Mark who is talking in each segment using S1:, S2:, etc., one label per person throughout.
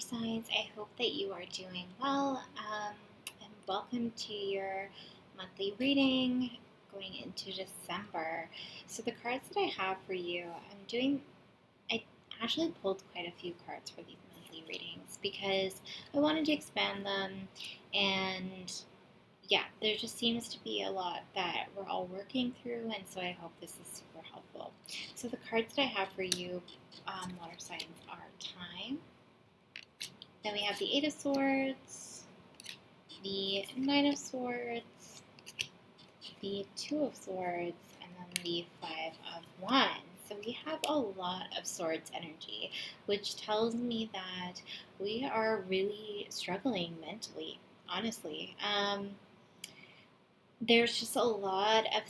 S1: Signs. I hope that you are doing well. And welcome to your monthly reading going into December. So, the cards that I have for you, I actually pulled quite a few cards for these monthly readings because I wanted to expand them. And yeah, there just seems to be a lot that we're all working through. And so, I hope this is super helpful. So, the cards that I have for you, water signs, are time. Then we have the Eight of Swords, the Nine of Swords, the Two of Swords, and then the Five of Wands. So we have a lot of swords energy, which tells me that we are really struggling mentally, honestly. There's just a lot of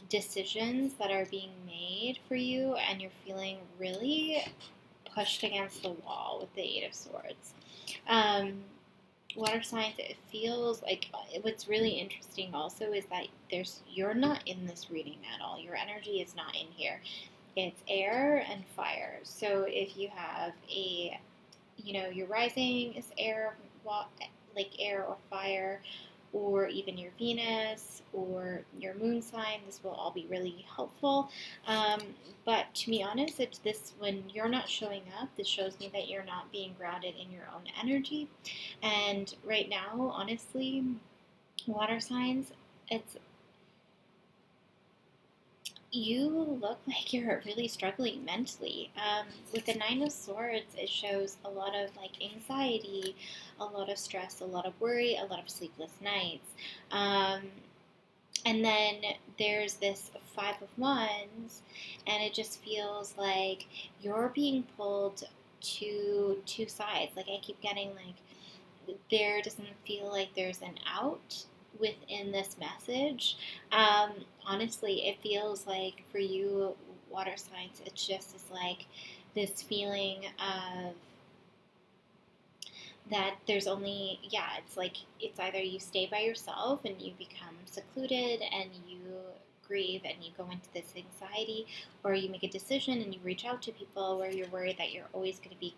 S1: decisions that are being made for you, and you're feeling really pushed against the wall with the Eight of Swords. Um, Water signs, it feels like what's really interesting also is that you're not in this reading at all. Your energy is not in here. It's air and fire. So if you have your rising is air, like air or fire, or even your Venus or your moon sign, this will all be really helpful. Um, but to be honest, it's this when you're not showing up, this shows me that you're not being grounded in your own energy. And right now, honestly, water signs, it's you look like you're really struggling mentally. With the Nine of Swords, it shows a lot of like anxiety, a lot of stress, a lot of worry, a lot of sleepless nights. Um, and then there's this Five of Wands, and it just feels like you're being pulled to two sides. Like I keep getting like there doesn't feel like there's an out within this message. Honestly, it feels like for you, water signs, it's just as like this feeling of that there's only, yeah, it's like it's either you stay by yourself and you become secluded and you grieve and you go into this anxiety, or you make a decision and you reach out to people where you're worried that you're always going to be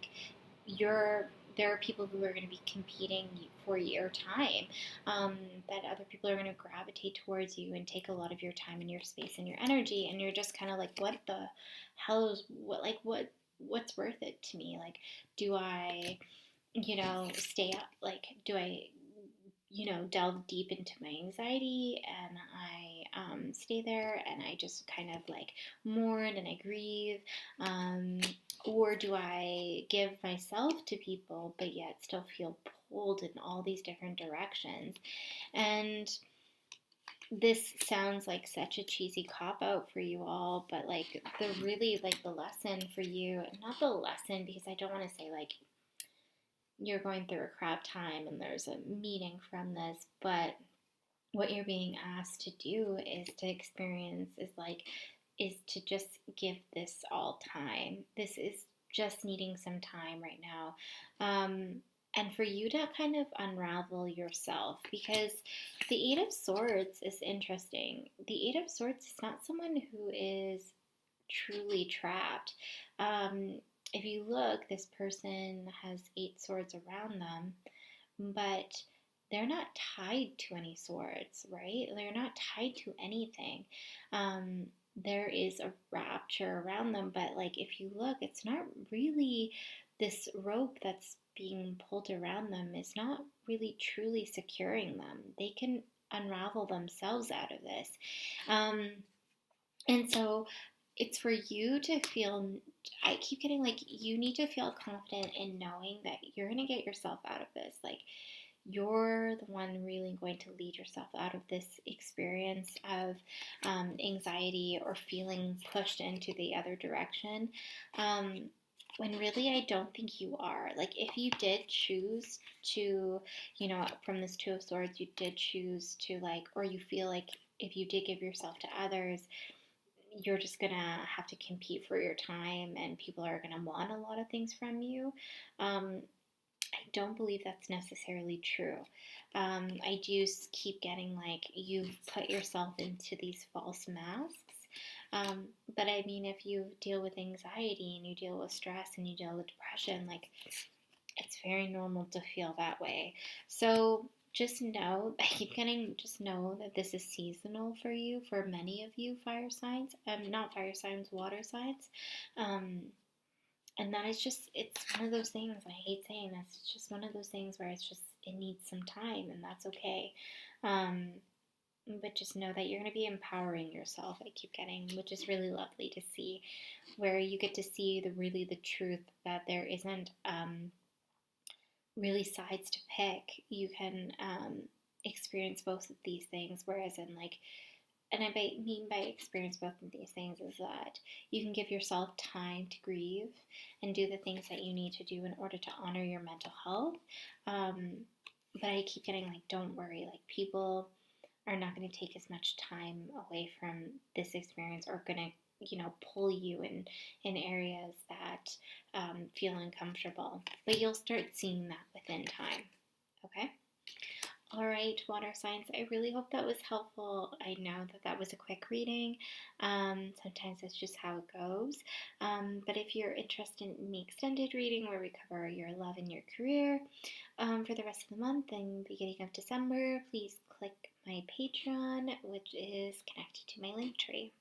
S1: you're there are people who are going to be competing for your time, that other people are going to gravitate towards you and take a lot of your time and your space and your energy, and you're just kind of like, what the hell is what's worth it to me? Like, do I stay up? Like, do I, delve deep into my anxiety and I stay there and I just kind of like mourn and I grieve? Or do I give myself to people but yet still feel pulled in all these different directions? And this sounds like such a cheesy cop out for you all, but like the lesson for you, not the lesson because I don't want to say like you're going through a crap time and there's a meaning from this, but what you're being asked to do is to experience is to just give this all time. This is just needing some time right now. And for you to kind of unravel yourself, because the Eight of Swords is interesting. The Eight of Swords is not someone who is truly trapped. If you look, this person has eight swords around them, but they're not tied to any swords, right? They're not tied to anything. There is a rapture around them, but like if you look, it's not really this rope that's being pulled around them is not really truly securing them. They can unravel themselves out of this. Um, and so it's for you to feel, I keep getting like, you need to feel confident in knowing that you're going to get yourself out of this. Like, you're the one really going to lead yourself out of this experience of anxiety or feeling pushed into the other direction. When really I don't think you are. Like, if you did choose to, from this Two of Swords, you did choose to, like, or you feel like if you did give yourself to others, you're just gonna have to compete for your time and people are gonna want a lot of things from you. I don't believe that's necessarily true. I do keep getting like you've put yourself into these false masks. But I mean, if you deal with anxiety and you deal with stress and you deal with depression, like it's very normal to feel that way. So just know, I keep getting, just know that this is seasonal for you, for many of you fire signs, not fire signs, water signs. Um, and that is just, it's one of those things, I hate saying this, it's just one of those things where it's just, it needs some time, and that's okay. Um, but just know that you're going to be empowering yourself, I keep getting, which is really lovely to see, where you get to see the truth that there isn't really sides to pick. You can experience both of these things, whereas in like, and mean by experience both of these things is that you can give yourself time to grieve and do the things that you need to do in order to honor your mental health. Um, but I keep getting like, don't worry, like people are not going to take as much time away from this experience, or going to pull you in areas that feel uncomfortable, but you'll start seeing that within time. Okay. All right, water signs, I really hope that was helpful. I know that that was a quick reading. Sometimes that's just how it goes. But if you're interested in the extended reading where we cover your love and your career for the rest of the month and beginning of December, please click my Patreon, which is connected to my link tree.